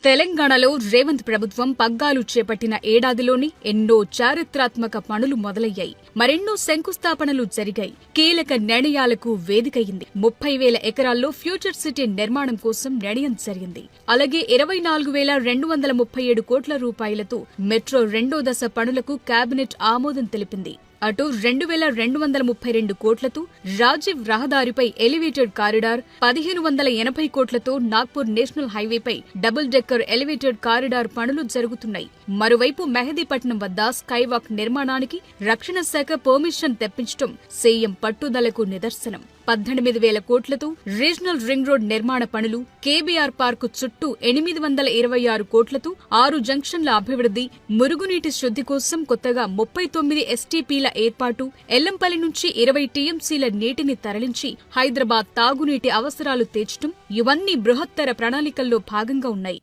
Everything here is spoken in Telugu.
తెలంగాణలో రేవంత్ ప్రభుత్వం పగ్గాలు చేపట్టిన ఏడాదిలోని ఎన్నో చారిత్రాత్మక పనులు మొదలయ్యాయి. మరెన్నో శంకుస్థాపనలు జరిగాయి. కీలక నిర్ణయాలకు వేదికయింది. 30,000 ఎకరాల్లో ఫ్యూచర్ సిటీ నిర్మాణం కోసం నిర్ణయం జరిగింది. అలాగే 24,237 కోట్ల రూపాయలతో మెట్రో రెండో దశ పనులకు కేబినెట్ ఆమోదం తెలిపింది. అటు 2,232 కోట్లతో రాజీవ్ రహదారిపై ఎలివేటెడ్ కారిడార్, 1,580 కోట్లతో నాగ్పూర్ నేషనల్ హైవేపై డబుల్ డెక్కర్ ఎలివేటెడ్ కారిడార్ పనులు జరుగుతున్నాయి. మరోవైపు మెహదీపట్నం వద్ద స్కైవాక్ నిర్మాణానికి రక్షణ శాఖ పర్మిషన్ తెప్పించడం సీఎం పట్టుదలకు నిదర్శనం. 18,000 కోట్లతో రీజనల్ రింగ్ రోడ్ నిర్మాణ పనులు, కేబీఆర్ పార్కు చుట్టూ 826 కోట్లతో 6 జంక్షన్ల అభివృద్ధి, మురుగునీటి శుద్ధి కోసం కొత్తగా 39 ఎస్టీపీల ఏర్పాటు, ఎల్లంపల్లి నుంచి 20 టీఎంసీల నీటిని తరలించి హైదరాబాద్ తాగునీటి అవసరాలు తీర్చడం ఇవన్నీ బృహత్తర ప్రణాళికల్లో భాగంగా ఉన్నాయి.